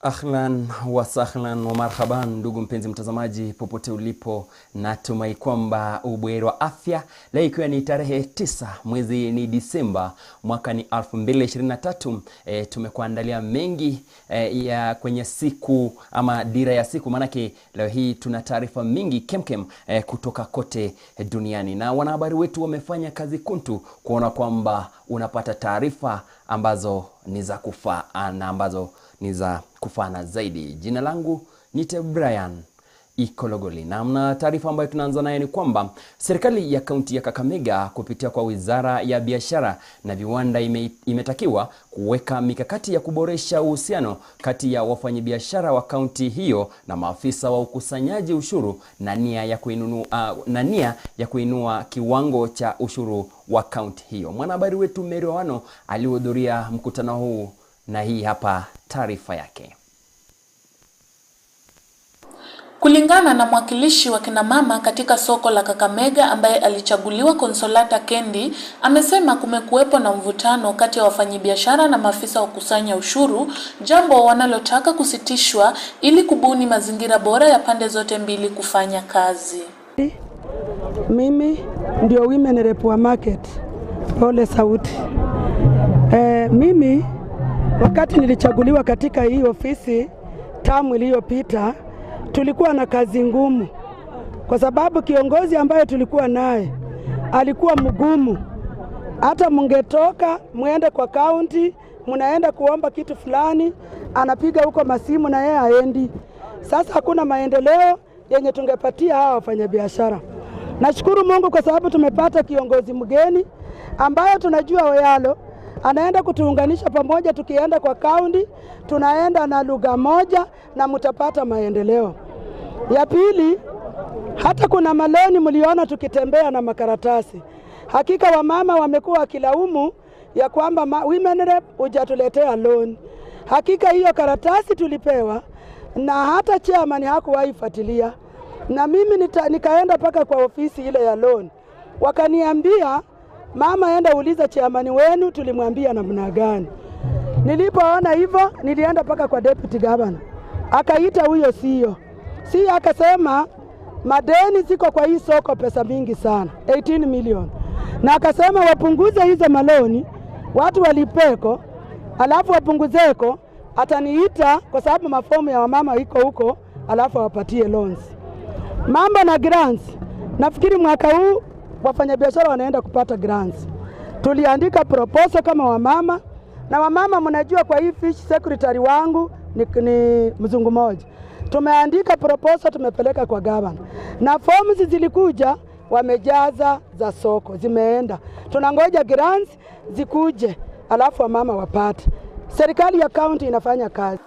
Ahlan wa sahlan wa marhaban, ndugu mpenzi mtazamaji popote ulipo, natumai kwamba ubuheri wa afya. Leo ikiwa ni tarehe 9 mwezi ni Disemba mwaka ni 2023, tumekuandalia mengi ya kwenye siku ama dira ya siku, manake leo hii tuna taarifa mingi kemkem kutoka kote duniani, na wanahabari wetu wamefanya kazi kuntu kuona kwamba unapata taarifa ambazo ni za kufaa na ambazo ni za kufana zaidi. Jina langu ni Brian IKOLO, na taarifa ambayo tunaanza nayo ni kwamba serikali ya kaunti ya Kakamega kupitia kwa Wizara ya Biashara na Viwanda imetakiwa kuweka mikakati ya kuboresha uhusiano kati ya wafanyabiashara wa kaunti hiyo na maafisa wa ukusanyaji ushuru na nia ya kuinua kiwango cha ushuru wa kaunti hiyo. Mwanahabari wetu Meriwano alihudhuria mkutano huu na hii hapa taarifa yake. Kulingana na mwakilishi wa kina mama katika soko la Kakamega ambaye alichaguliwa Konsolata Kendi, amesema kumekuwepo na mvutano kati ya wafanyabiashara na maafisa wa kusanya ushuru, jambo wanalotaka kusitishwa ili kubuni mazingira bora ya pande zote mbili kufanya kazi. Mimi ndio women rep wa market Pole Sauti. Mimi wakati nilichaguliwa katika hii ofisi tamu iliyopita, tulikuwa na kazi ngumu kwa sababu kiongozi ambaye tulikuwa naye alikuwa mgumu. Hata mungetoka muende kwa kaunti, munaenda kuomba kitu fulani, anapiga huko masimu na yeye haendi. Sasa hakuna maendeleo yenye tungepatia hawa wafanyabiashara. Nashukuru Mungu kwa sababu tumepata kiongozi mgeni ambaye tunajua Oyalo anaenda kutuunganisha pamoja. Tukienda kwa kaunti tunaenda na lugha moja na mtapata maendeleo. Ya pili, hata kuna maloni mliona tukitembea na makaratasi. Hakika wamama wamekuwa wakilaumu ya kwamba women rep hujatuletea loan. Hakika hiyo karatasi tulipewa na hata chairman hakuwahi fuatilia. Na mimi nikaenda paka kwa ofisi ile ya loan. Wakaniambia, mama enda uliza chairman wenu tulimwambia namna gani. Nilipoona hivyo nilienda paka kwa deputy governor. Akaita huyo CEO akasema madeni ziko kwa hii soko pesa mingi sana, 18 million. Na akasema wapunguze hizo maloni, watu walipeko, alafu wapunguzeko, ataniita kwa sababu mafomu ya wamama iko huko, alafu wapatie loans. Mambo na grants, nafikiri mwaka huu wafanyabiashara wanaenda kupata grants. Tuliandika proposal kama wamama, na wamama mnajua kwa hii fish secretary wangu ni mzungu moja. Tumeandika proposal, tumepeleka kwa governor. Na forms zilikuja, wamejaza za soko, zimeenda. Tunangoja grants zikuje, alafu wamama wapate. Serikali ya county inafanya kazi.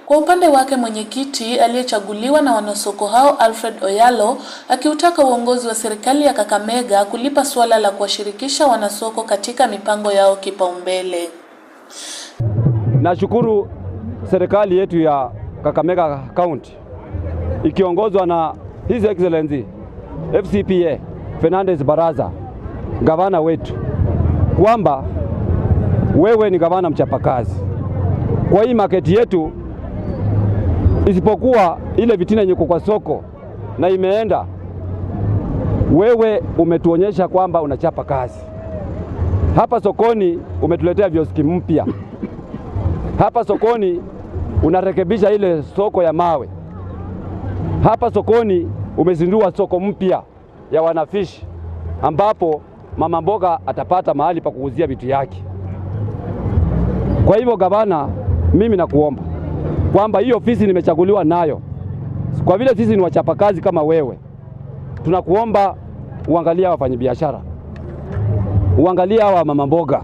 Kwa upande wake mwenyekiti aliyechaguliwa na wanasoko hao Alfred Oyalo akiutaka uongozi wa serikali ya Kakamega kulipa swala la kuwashirikisha wanasoko katika mipango yao kipaumbele. Nashukuru serikali yetu ya Kakamega County ikiongozwa na His Excellency FCPA Fernandez Baraza, gavana wetu, kwamba wewe ni gavana mchapakazi. Kwa hii market yetu, isipokuwa ile vitina yenye kwa soko na imeenda, wewe umetuonyesha kwamba unachapa kazi. Hapa sokoni umetuletea vioski mpya. Hapa sokoni unarekebisha ile soko ya mawe. Hapa sokoni umezindua soko mpya ya wanafishi ambapo mama mboga atapata mahali pa kuuzia vitu yake. Kwa hivyo gavana, mimi nakuomba kwamba hiyo ofisi nimechaguliwa nayo, kwa vile sisi ni wachapakazi kama wewe, tunakuomba uangalia wafanyabiashara, uangalia hawa mama mboga.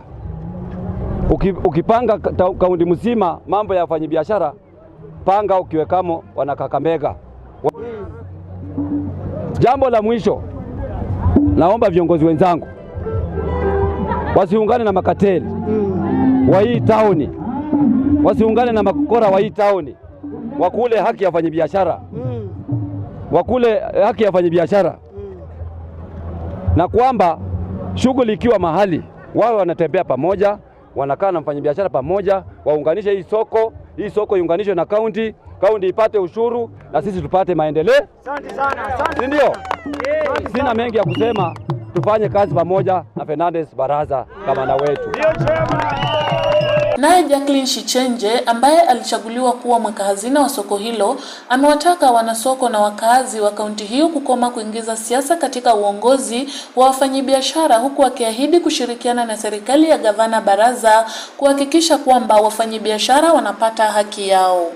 Ukipanga kaunti mzima mambo ya wafanyabiashara, panga ukiwekamo wana Kakamega. Jambo la mwisho, naomba viongozi wenzangu wasiungane na makateli wa hii tauni, wasiungane na makora wa hii tauni, wakule haki ya wafanyabiashara, wakule haki ya wafanyabiashara, na kwamba shughuli ikiwa mahali wao wanatembea pamoja, wanakaa na mfanyabiashara pamoja, waunganishe hii soko hii soko iunganishwe na kaunti ipate ushuru na sisi tupate maendeleo. Asante sana, asante. Ndio. Sina mengi ya kusema, tufanye kazi pamoja na Fernandez Baraza kamanda wetu. Naye Jacqueline Shichenje ambaye alichaguliwa kuwa mweka hazina wa soko hilo amewataka wanasoko na wakazi wa kaunti hiyo kukoma kuingiza siasa katika uongozi wa wafanyabiashara, huku akiahidi kushirikiana na serikali ya gavana Baraza kuhakikisha kwamba wafanyabiashara wanapata haki yao.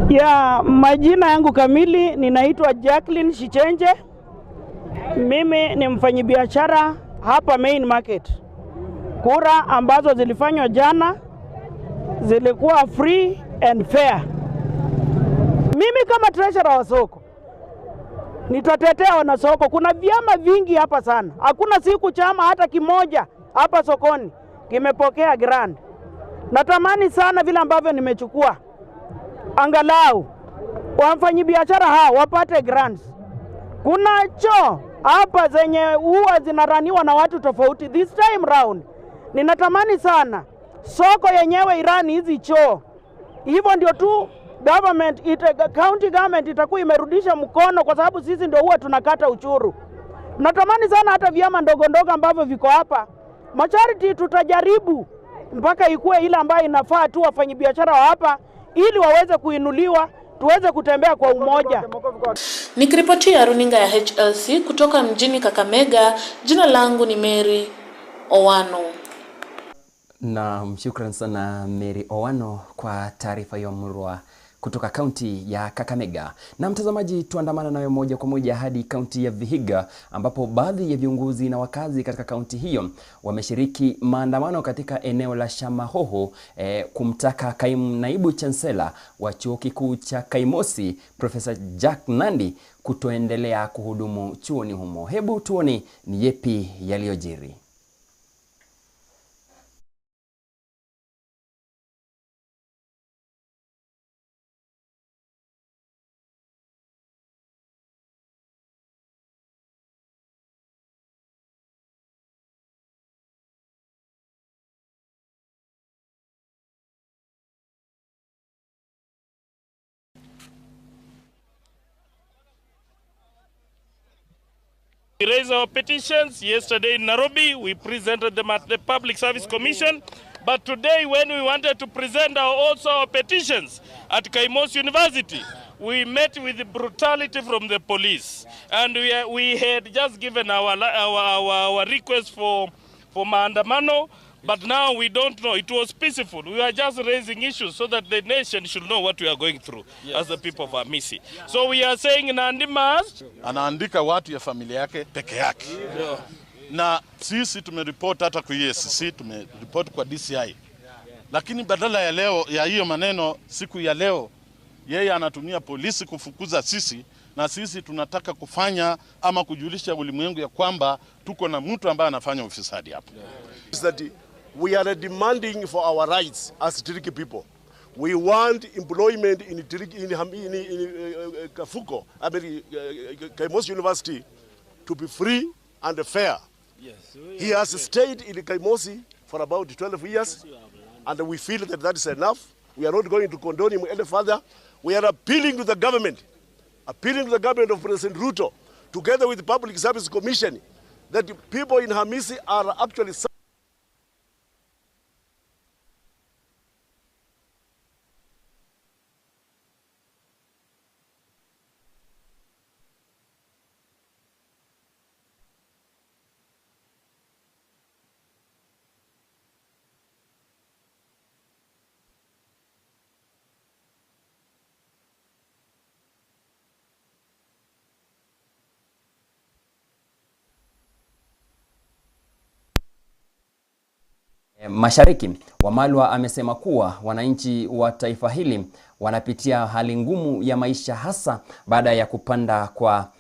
Ya majina yangu kamili ninaitwa Jacqueline Shichenje. Mimi ni mfanyabiashara hapa Main Market. Kura ambazo zilifanywa jana zilikuwa free and fair. Mimi kama treasurer wa soko nitatetea wanasoko. Kuna vyama vingi hapa sana. Hakuna siku chama hata kimoja hapa sokoni kimepokea grant. Natamani sana vile ambavyo nimechukua, angalau wafanyabiashara hao wapate grants. Kuna choo hapa zenye huwa zinaraniwa na watu tofauti. This time round ninatamani sana soko yenyewe irani hizi choo. Hivyo ndio tu county government itakuwa imerudisha mkono, kwa sababu sisi ndio huwa tunakata uchuru. Natamani sana hata vyama ndogo ndogo ambavyo viko hapa, majority tutajaribu mpaka ikuwe ile ambayo inafaa tu wafanyabiashara wa hapa, ili waweze kuinuliwa, tuweze kutembea kwa umoja. Nikiripotia runinga ya HLC kutoka mjini Kakamega, jina langu ni Mary Owano. Na mshukran sana Mary Owano kwa taarifa hiyo murwa kutoka kaunti ya Kakamega. Na mtazamaji, tuandamana nayo moja kwa moja hadi kaunti ya Vihiga, ambapo baadhi ya viongozi na wakazi katika kaunti hiyo wameshiriki maandamano katika eneo la Shamahoho kumtaka kaimu naibu chancellor wa chuo kikuu cha Kaimosi Professor Jack Nandi kutoendelea kuhudumu chuoni humo. Hebu tuone ni yepi yaliyojiri. We raised our petitions yesterday in Nairobi. We presented them at the Public Service Commission. But today, when we wanted to present our petitions at Kaimosi University, we met with brutality from the police. And we had just given our request for maandamano. But now we don't know. It was peaceful. We are just raising issues so that the nation should know what we are going through as the people of Hamisi. So we are saying Nandi must. Anaandika watu ya familia yake peke yake. Na sisi tumeriport hata kwa EACC, tumeriport kwa DCI. Lakini badala ya leo ya hiyo maneno, siku ya leo yeye anatumia polisi kufukuza sisi, na sisi tunataka kufanya ama kujulisha ulimwengu ya kwamba tuko na mtu ambaye anafanya ufisadi hapa. We are demanding for our rights as Tiriki people. We want employment in Kafuko, Kaimosi University, to be free and fair. Yes. He has stayed in Kaimosi for about 12 years, and we feel that that is enough. We are not going to condone him any further. We are appealing to the government of President Ruto, together with the Public Service Commission, that the people in Hamisi are actually Mashariki, Wamalwa amesema kuwa wananchi wa taifa hili wanapitia hali ngumu ya maisha, hasa baada ya kupanda kwa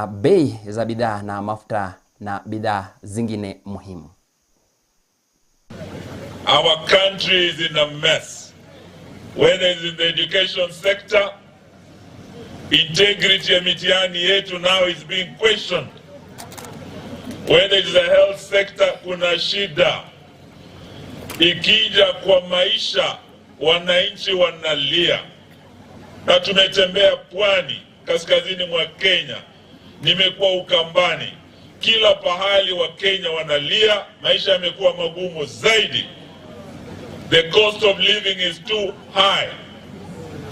bei za bidhaa na mafuta na bidhaa zingine muhimu. Our country is in a mess. Whether it's in the education sector, integrity ya mitihani yetu now is being questioned. Whether it's the health sector, kuna shida. Ikija kwa maisha, wananchi wanalia, na tumetembea pwani kaskazini mwa Kenya, nimekuwa Ukambani, kila pahali wa Kenya wanalia, maisha yamekuwa magumu zaidi. The cost of living is too high.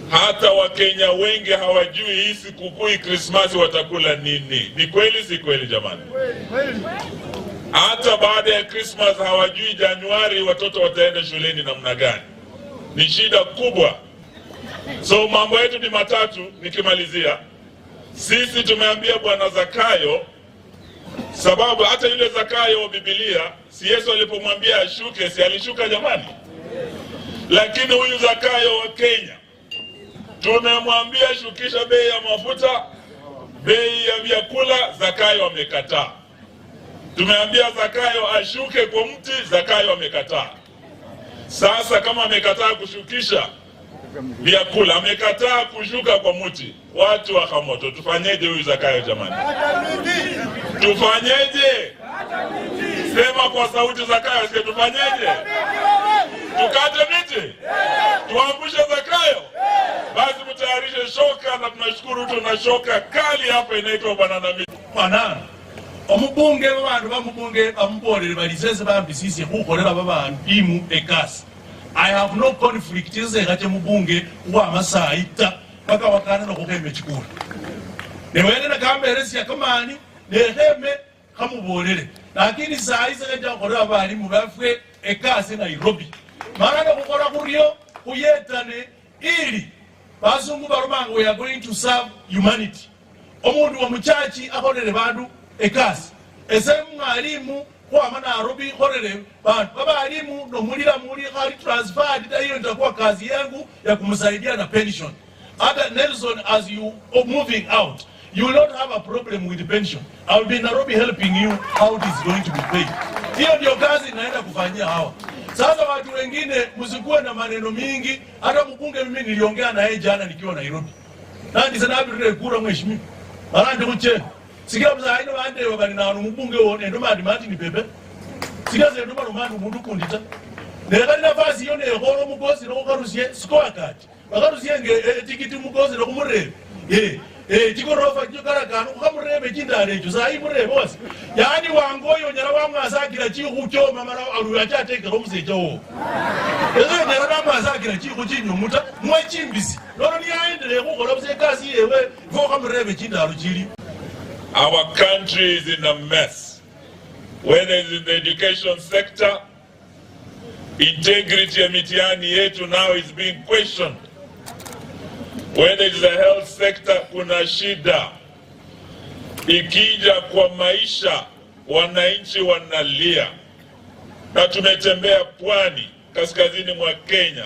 Hata Wakenya wengi hawajui hii sikukuu Krismasi watakula nini. Ni kweli si kweli jamani? Hata baada ya Christmas hawajui Januari watoto wataenda shuleni namna gani. Ni shida kubwa. So mambo yetu ni matatu nikimalizia. Sisi tumeambia Bwana Zakayo, sababu hata yule Zakayo wa Biblia, si Yesu alipomwambia ashuke, si alishuka jamani? Lakini huyu Zakayo wa Kenya, tumemwambia shukisha bei ya mafuta, bei ya vyakula, Zakayo amekataa. Tumeambia Zakayo ashuke kwa mti, Zakayo amekataa. Sasa kama amekataa kushukisha vyakula, amekataa kushuka kwa mti, watu wa Kamoto, tufanyeje huyu Zakayo jamani? Tufanyeje? Sema kwa sauti Zakayo, sisi tufanyeje? Tukate miti? Tuangushe Zakayo? Basi mtayarishe shoka, na tunashukuru tuna shoka kali hapa inaitwa banana miti. Manana omubunge babantu bamubunge bamubolere balisese bambisisi kukolera babantu imu ekasi. I have no conflict ezekate mubunge wa masaita paka wakana nokukeme chikula. Newene na kamberesi ya kamani neheme kamubolere. Lakini saa hizi kaja kolera bali mubafwe ekasi Nairobi. Marana kukora kuriyo kuyetane ili bazungu barumanga we are going to serve humanity. Omundu wa muchachi akolere bantu ekasi. Ese mwalimu kwa Nairobi korere bantu babalimu no mulira muri kali transferred, hiyo itakuwa kazi yangu ya kumsaidia na pension. Hata Nelson, as you are moving out, you will not have a problem with the pension. I will be in Nairobi helping you how it is going to be paid. Hiyo ndio kazi naenda kufanyia hawa. Sasa watu wengine msikuwe na maneno mingi. Hata mbunge mimi niliongea na yeye jana nikiwa Nairobi. Na ndisana abire kura mheshimiwa. Barande kuche. Sikia mzaino bande wabali na mbunge wone ndo madimati ni bebe. Sikia ze ndo marumanu mundu kundita. Nekali nafasi yone ehoro mugozi no karusie score card. Bakarusie nge tikiti mugozi no kumurebe. Chikorofa chikara kanu kamurebe chindare cho sai murebe wose. Yani wangoyo nyara wamwasakira chiku cho mamara aruyacha romusecho wo. Nyara wamwasakira chiku chinyo muta mwachimbisi. Lolo ni aendele kukola busekasi yewe vo kamurebe chindaro chiri. Our country is in a mess. Whether it's in the education sector, integrity ya mitihani yetu now is being questioned. Whether it's the health sector, kuna shida. Ikija kwa maisha, wananchi wanalia. Na tumetembea pwani kaskazini mwa Kenya,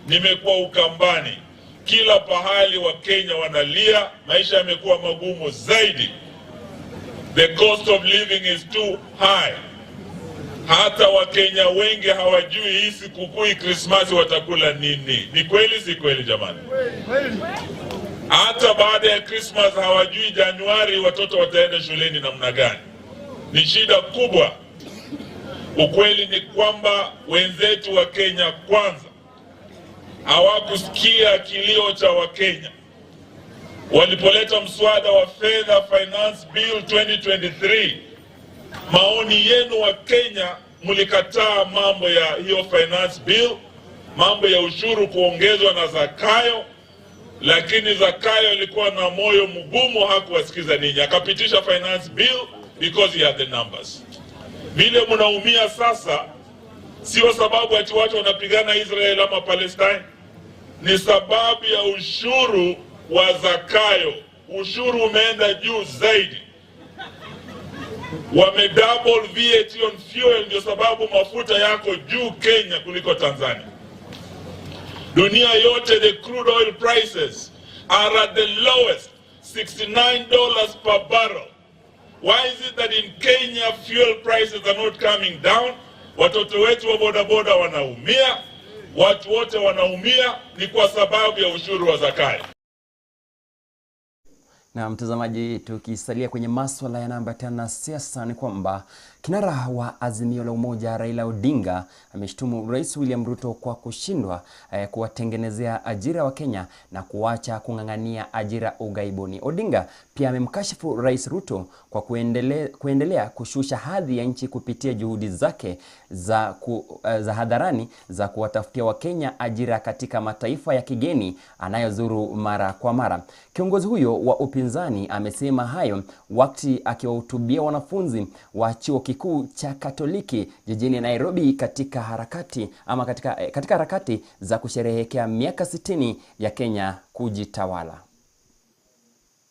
nimekuwa Ukambani, kila pahali wa Kenya wanalia, maisha yamekuwa magumu zaidi. The cost of living is too high. Hata Wakenya wengi hawajui hii sikukuu Krismasi watakula nini. Ni kweli si kweli jamani? Hata baada ya Christmas hawajui Januari watoto wataenda shuleni namna gani. Ni shida kubwa. Ukweli ni kwamba wenzetu wa Kenya kwanza hawakusikia kilio cha Wakenya. Walipoleta mswada wa fedha Finance Bill 2023, maoni yenu wa Kenya mulikataa mambo ya hiyo Finance Bill, mambo ya ushuru kuongezwa na Zakayo, lakini Zakayo alikuwa na moyo mgumu, hakuwasikiza ninyi, akapitisha Finance Bill because he had the numbers. Vile mnaumia sasa sio sababu ati watu wanapigana Israel ama Palestine, ni sababu ya ushuru wa Zakayo. Ushuru umeenda juu zaidi. Wamedouble VAT on fuel, ndio sababu mafuta yako juu Kenya kuliko Tanzania. Dunia yote the crude oil prices are at the lowest, $69 per barrel. Why is it that in Kenya fuel prices are not coming down? Watoto wetu wa bodaboda wanaumia, watu wote wanaumia, ni kwa sababu ya ushuru wa Zakayo. Na mtazamaji, tukisalia kwenye masuala yanayoambatana na siasa, ni kwamba Kinara wa Azimio la Umoja Raila Odinga ameshtumu Rais William Ruto kwa kushindwa kuwatengenezea ajira wa Kenya na kuacha kung'ang'ania ajira ughaibuni. Odinga pia amemkashifu Rais Ruto kwa kuendelea kushusha hadhi ya nchi kupitia juhudi zake za hadharani za kuwatafutia Wakenya ajira katika mataifa ya kigeni anayozuru mara kwa mara. Kiongozi huyo wa upinzani amesema hayo wakati akiwahutubia wanafunzi wa chuo kikuu cha Katoliki jijini Nairobi katika harakati za kusherehekea miaka 60 ya Kenya kujitawala.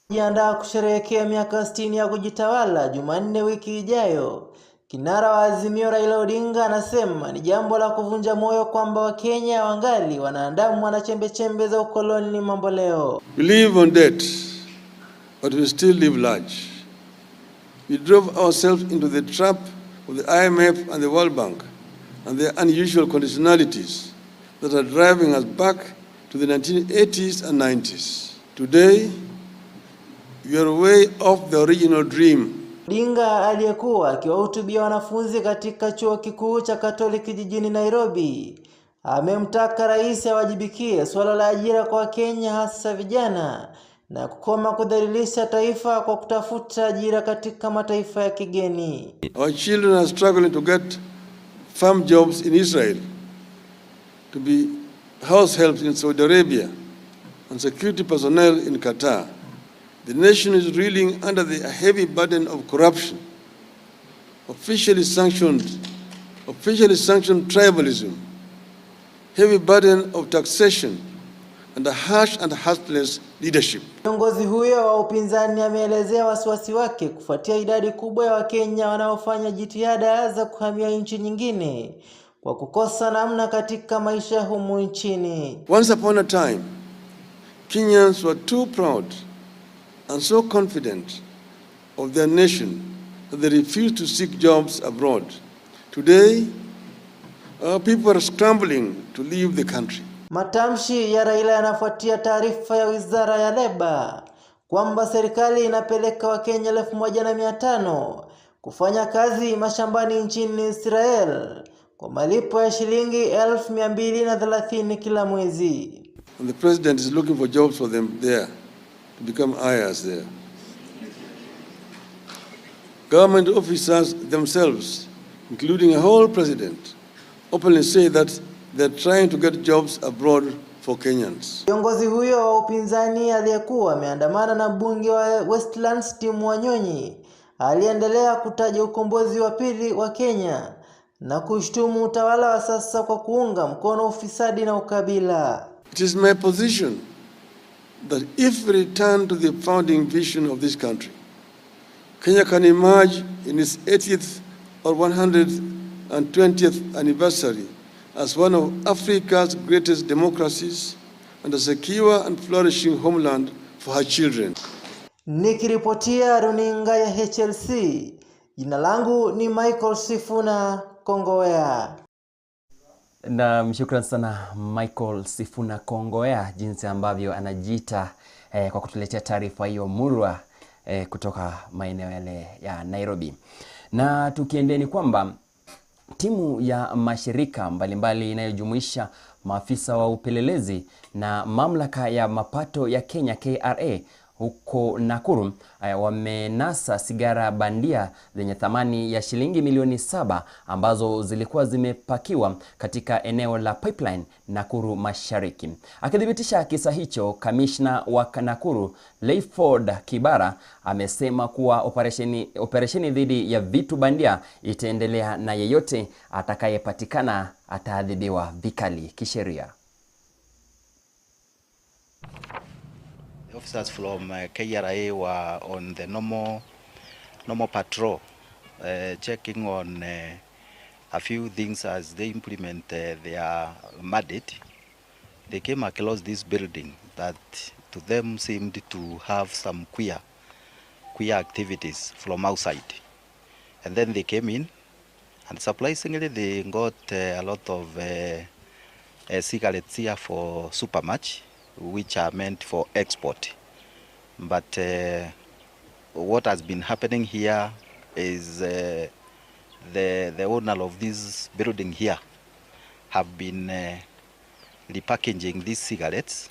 Jiandaa kusherehekea miaka 60 ya kujitawala Jumanne wiki ijayo. Kinara wa Azimio Raila Odinga anasema ni jambo la kuvunja moyo kwamba Wakenya wangali wanaandamwa na chembe za ukoloni mambo leo. We live on debt, but we still live large. We drove ourselves into the trap of the IMF and the World Bank and their unusual conditionalities that are driving us back to the 1980s and 90s. Today, we are way off the original dream. Odinga aliyekuwa akiwahutubia wanafunzi katika chuo kikuu cha Katoliki jijini Nairobi amemtaka rais awajibikie swala la ajira kwa Kenya hasa vijana na kukoma kudhalilisha taifa kwa kutafuta ajira katika mataifa ya kigeni. Our children are struggling to get farm jobs in Israel, to be house helps in Saudi Arabia, and security personnel in Qatar. The nation is reeling under the heavy burden of corruption, officially sanctioned tribalism, heavy burden of taxation, and a harsh and heartless leadership. Kiongozi huyo wa upinzani ameelezea wasiwasi wake kufuatia idadi kubwa ya Wakenya wanaofanya jitihada za kuhamia nchi nyingine kwa kukosa namna katika maisha humu nchini. Once upon a time, Kenyans were too proud and so confident of their nation that they refused to seek jobs abroad. Today, our people are scrambling to leave the country. Matamshi ya Raila yanafuatia taarifa ya Wizara ya Leba kwamba serikali inapeleka Wakenya 1500 kufanya kazi mashambani nchini Israel kwa malipo ya shilingi 1230 kila mwezi. And the president is looking for jobs for them there, to become ayahs there. Government officers themselves, including a whole president, openly say that they're trying to get jobs abroad for Kenyans. Kiongozi huyo wa upinzani aliyekuwa ameandamana na mbunge wa Westlands Tim Wanyonyi aliendelea kutaja ukombozi wa pili wa Kenya na kushtumu utawala wa sasa kwa kuunga mkono ufisadi na ukabila. It is my position that if we return to the founding vision of this country, Kenya can emerge in its 80th or 120th anniversary as one of Africa's greatest democracies and a secure and flourishing homeland for her children. Nikiripotia runinga ya HLC, jina langu ni Michael Sifuna Kongowea. Na shukran sana Michael Sifuna Kongowea jinsi ambavyo anajiita kwa kutuletea taarifa hiyo murwa kutoka maeneo yale ya Nairobi. Na tukiendeni kwamba timu ya mashirika mbalimbali inayojumuisha maafisa wa upelelezi na mamlaka ya mapato ya Kenya KRA huko Nakuru wamenasa sigara bandia zenye thamani ya shilingi milioni 7 ambazo zilikuwa zimepakiwa katika eneo la Pipeline Nakuru Mashariki. Akidhibitisha kisa hicho, kamishna wa Nakuru Leiford Kibara amesema kuwa operesheni dhidi ya vitu bandia itaendelea na yeyote atakayepatikana ataadhibiwa vikali kisheria. Officers from KRA were on the normal patrol, checking on a few things as they implement their mandate. They came across this building that to them seemed to have some queer activities from outside. And then they came in, and surprisingly they got a lot of cigarettes here for Supermatch, which are meant for export. But what has been happening here is the owner of this building here have been repackaging these cigarettes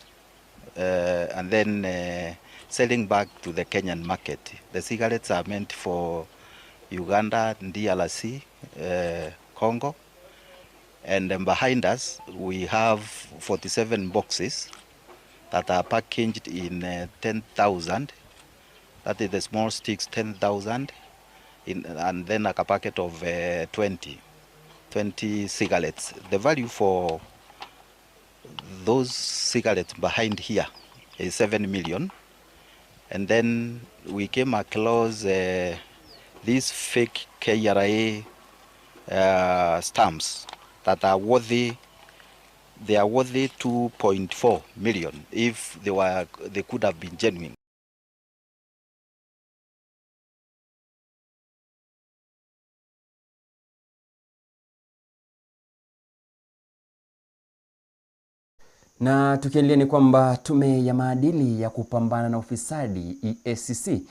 and then selling back to the Kenyan market. The cigarettes are meant for Uganda, DRC, Congo. And then behind us, we have 47 boxes that are packaged in 10,000. That is the small sticks, 10,000, and then like a packet of 20 cigarettes. The value for those cigarettes behind here is 7 million. And then we came across these fake KRA stamps that are worthy. They are worthy 2.4 million if they could have been genuine. Na tukiendelea ni kwamba tume ya maadili ya kupambana na ufisadi EACC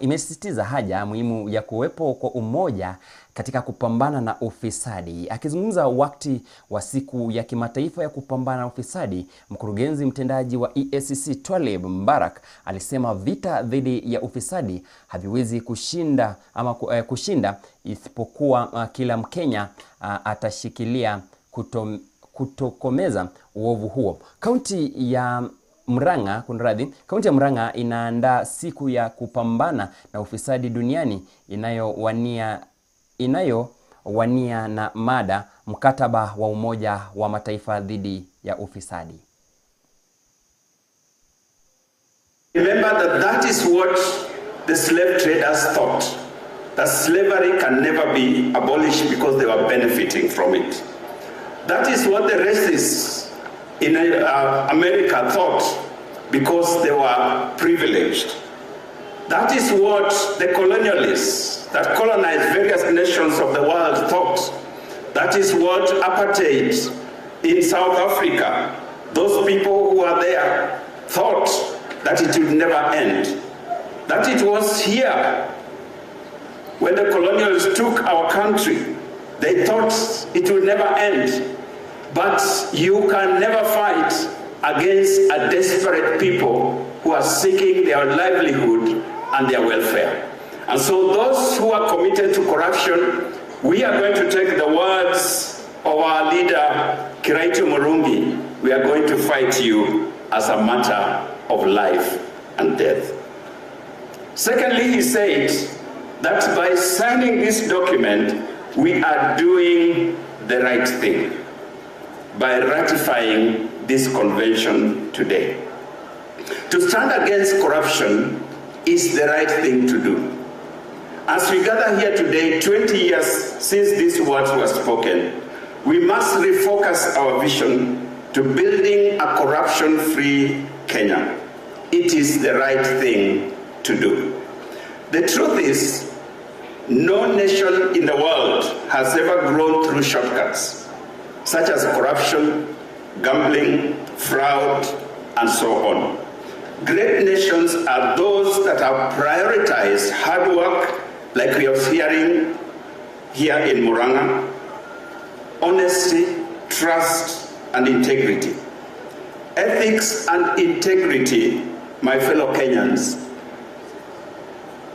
imesisitiza haja muhimu ya kuwepo kwa umoja katika kupambana na ufisadi. Akizungumza wakati wa siku ya kimataifa ya kupambana na ufisadi, mkurugenzi mtendaji wa EACC Twalib Mbarak alisema vita dhidi ya ufisadi haviwezi kushinda isipokuwa kila Mkenya atashikilia kutokomeza uovu huo. Kaunti ya Murang'a inaandaa siku ya kupambana na ufisadi duniani inayowania na mada mkataba wa Umoja wa Mataifa dhidi ya ufisadi. Remember that is what the slave traders thought, that slavery can never be abolished because they were benefiting from it. That is what the racists in America thought because they were privileged. That is what the colonialists that colonized various nations of the world thought. That is what apartheid in South Africa, those people who are there, thought that it would never end. That it was here when the colonialists took our country, they thought it would never end. But you can never fight against a desperate people who are seeking their livelihood and their welfare. And so those who are committed to corruption, we are going to take the words of our leader, Kiraitu Murungi. We are going to fight you as a matter of life and death. Secondly, he said that by signing this document, we are doing the right thing by ratifying this convention today. To stand against corruption is the right thing to do. As we gather here today, 20 years since these words were spoken, we must refocus our vision to building a corruption-free Kenya. It is the right thing to do. The truth is, no nation in the world has ever grown through shortcuts, such as corruption, gambling, fraud, and so on. Great nations are those that have prioritized hard work, like we are hearing here in Murang'a, honesty, trust, and integrity. Ethics and integrity, my fellow Kenyans,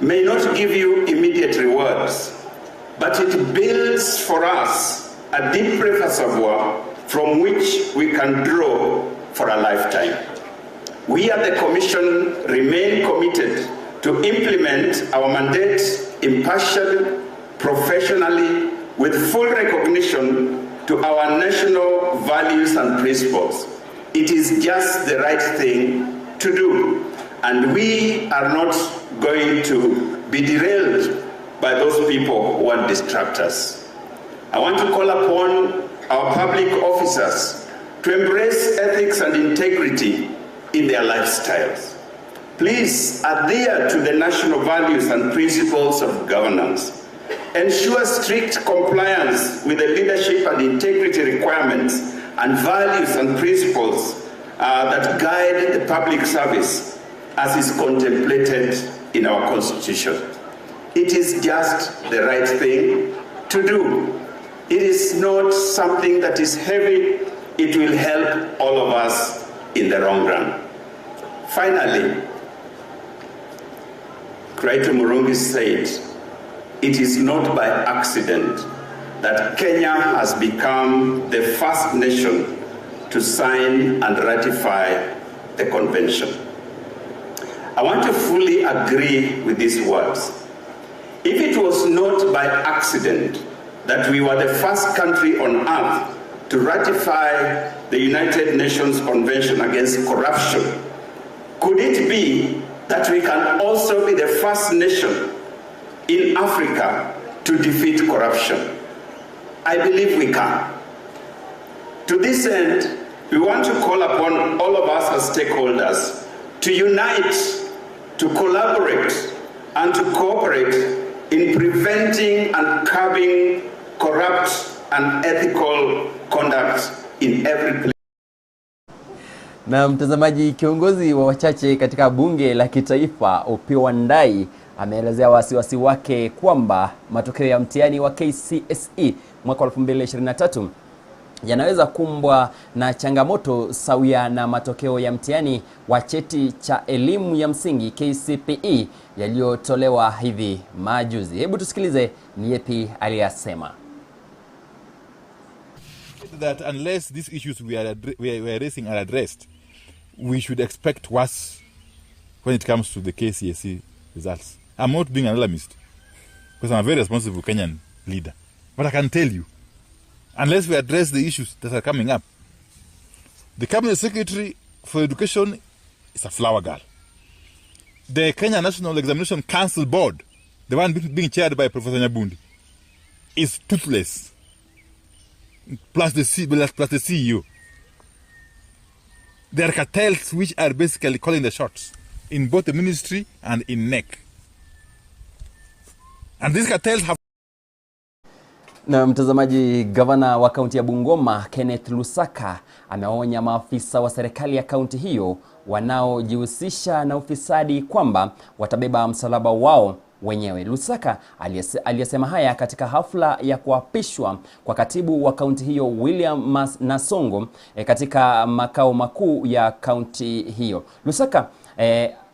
may not give you immediate rewards, but it builds for us a deep reservoir from which we can draw for a lifetime. We at the Commission remain committed to implement our mandate impartially, professionally, with full recognition to our national values and principles. It is just the right thing to do, and we are not going to be derailed by those people who want to distract us. I want to call upon our public officers to embrace ethics and integrity in their lifestyles. Please adhere to the national values and principles of governance. Ensure strict compliance with the leadership and integrity requirements and values and principles that guide the public service as is contemplated in our Constitution. It is just the right thing to do. It is not something that is heavy. It will help all of us in the long run. Finally, Kraito Murungi said, it is not by accident that Kenya has become the first nation to sign and ratify the convention. I want to fully agree with these words. If it was not by accident that we were the first country on earth to ratify the United Nations Convention Against Corruption, could it be that we can also be the first nation in Africa to defeat corruption? I believe we can. To this end, we want to call upon all of us as stakeholders to unite, to collaborate, and to cooperate in preventing and curbing corrupt and ethical conduct in every place. Na mtazamaji, kiongozi wa wachache katika bunge la kitaifa Opiyo Wandayi ameelezea wasiwasi wake kwamba matokeo ya mtihani wa KCSE mwaka 2023 yanaweza kumbwa na changamoto sawia na matokeo ya mtihani wa cheti cha elimu ya msingi KCPE yaliyotolewa hivi majuzi. Hebu tusikilize ni yepi aliyasema. That unless these issues we are raising are addressed, we should expect worse when it comes to the KCSE results. I'm not being an alarmist because I'm a very responsible Kenyan leader. But I can tell you, unless we address the issues that are coming up, the Cabinet Secretary for Education is a flower girl. The Kenya National Examination Council Board, the one being chaired by Professor Nyabundi, is toothless. Plus the CEO. There are cartels which are basically calling the shots in both the ministry and in NAYE. And these cartels have... Na mtazamaji, gavana wa kaunti ya Bungoma Kenneth Lusaka ameonya maafisa wa serikali ya kaunti hiyo wanaojihusisha na ufisadi kwamba watabeba msalaba wao wenyewe. Lusaka aliyesema haya katika hafla ya kuapishwa kwa katibu wa kaunti hiyo William Nasongo katika makao makuu ya kaunti hiyo.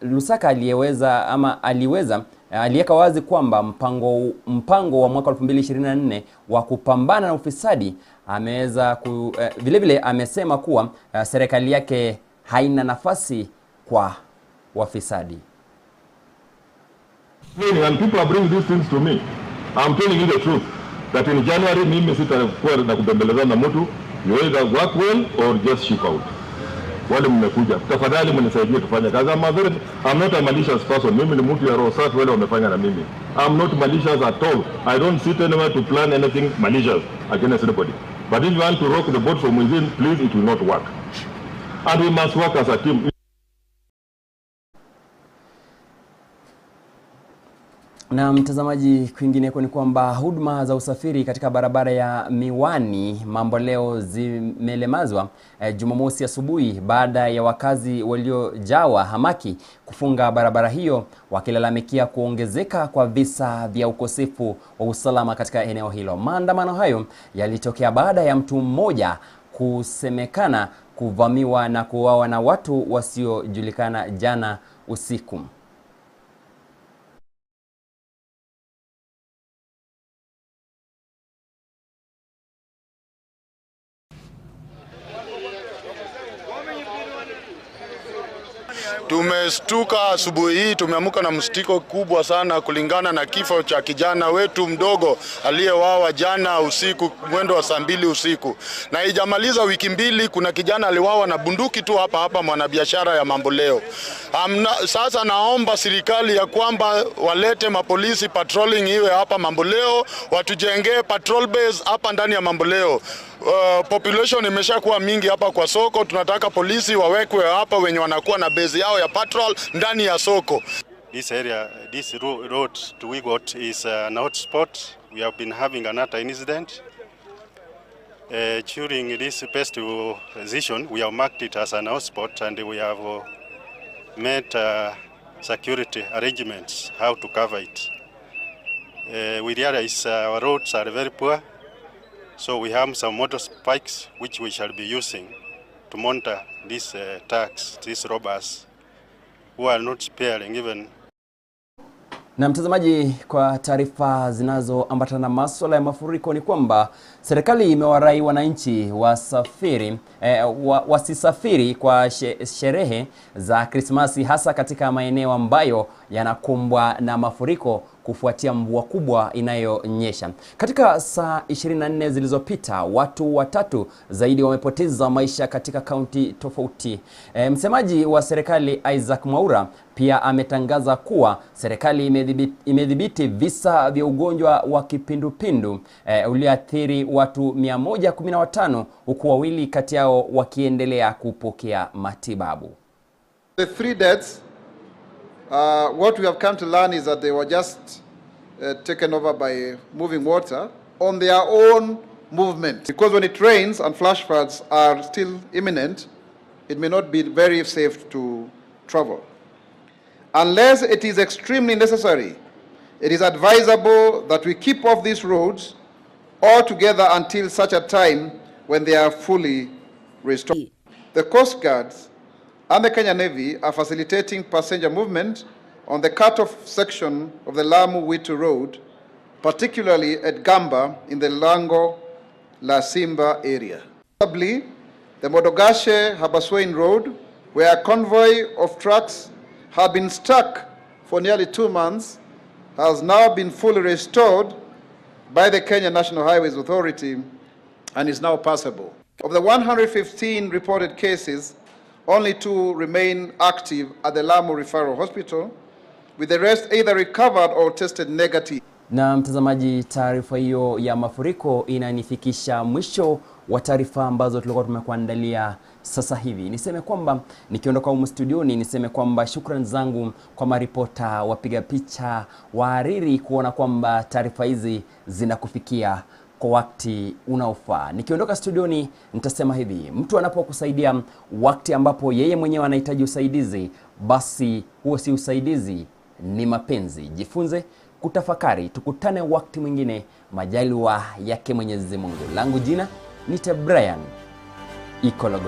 Lusaka aliweka wazi kwamba mpango wa mwaka 2024 wa kupambana na ufisadi vile amesema kuwa serikali yake haina nafasi kwa wafisadi. And people are bringing these things to me. I'm telling you the truth that in January mimi sitakuwa na kubembeleza na mtu, you either work well or just ship out. Wale mmekuja, tafadhali mnisaidie tufanye kazi. I'm not a malicious person. Mimi ni mtu ya roho safi, wale wamefanya na mimi. I'm not malicious at all. I don't sit anywhere to plan anything malicious against anybody. But if you want to rock the boat from within, please, it will not work. And we must work as a team. Na mtazamaji, kwingineko ni kwamba huduma za usafiri katika barabara ya Miwani Mamboleo zimelemazwa Jumamosi asubuhi baada ya wakazi waliojawa hamaki kufunga barabara hiyo wakilalamikia kuongezeka kwa visa vya ukosefu wa usalama katika eneo hilo. Maandamano hayo yalitokea baada ya mtu mmoja kusemekana kuvamiwa na kuuawa na watu wasiojulikana jana usiku. Tumestuka asubuhi hii, tumeamka na msitiko kubwa sana kulingana na kifo cha kijana wetu mdogo aliyewawa jana usiku mwendo wa saa 2 usiku. Na haijamaliza wiki mbili, kuna kijana aliwawa na bunduki tu hapa mwanabiashara ya Mamboleo. Sasa naomba serikali ya kwamba walete mapolisi patrolling iwe hapa Mamboleo, watujengee patrol base hapa ndani ya Mamboleo. Population imeshakuwa mingi hapa kwa soko, tunataka polisi wawekwe hapa wenye wanakuwa na base yao ya patrol ndani ya soko. This area, this road to Wigot is an hotspot. We have been having another incident. During this festival season, we have marked it as an hotspot and we have made security arrangements how to cover it. We realize our roads are very poor, so we have some motor spikes which we shall be using to monitor these thugs, these robbers who are not sparing even. Na mtazamaji, kwa taarifa zinazoambatana na masuala ya mafuriko ni kwamba serikali imewarai wananchi wasisafiri kwa sherehe za Krismasi, hasa katika maeneo ambayo yanakumbwa na mafuriko kufuatia mvua kubwa inayonyesha. Katika saa 24 zilizopita, watu watatu zaidi wamepoteza maisha katika kaunti tofauti. Msemaji wa serikali Isaac Mwaura pia ametangaza kuwa serikali imedhibiti visa vya ugonjwa wa kipindupindu ulioathiri watu 115, huku wawili kati yao wakiendelea kupokea matibabu. The 3 deaths, what we have come to learn is that they were just taken over by moving water on their own movement. Because when it rains and flash floods are still imminent, it may not be very safe to travel. Unless it is extremely necessary, it is advisable that we keep off these roads altogether until such a time when they are fully restored. The Coast Guards and the Kenya Navy are facilitating passenger movement on the cut-off section of the Lamu-Witu Road, particularly at Gamba in the Lango-La Simba area. Notably, the Modogashe-Habaswein Road, where a convoy of trucks had been stuck for nearly 2 months, has now been fully restored by the Kenya National Highways Authority and is now passable. Of the 115 reported cases, only 2 remain active at the Lamu Referral Hospital, with the rest either recovered or tested negative. Na mtazamaji, taarifa hiyo ya mafuriko inanifikisha mwisho wa taarifa ambazo tulikuwa tumekuandalia sasa hivi. Niseme kwamba nikiondoka humu studioni, niseme kwamba shukrani zangu kwa maripota, wapiga picha, wahariri kuona kwamba taarifa hizi zinakufikia kwa wakati unaofaa. Nikiondoka studioni nitasema hivi: mtu anapokusaidia wakati ambapo yeye mwenyewe anahitaji usaidizi, basi huo si usaidizi, ni mapenzi. Jifunze kutafakari. Tukutane wakati mwingine, majaliwa yake Mwenyezi Mungu. Langu jina ni Brian IKOLO.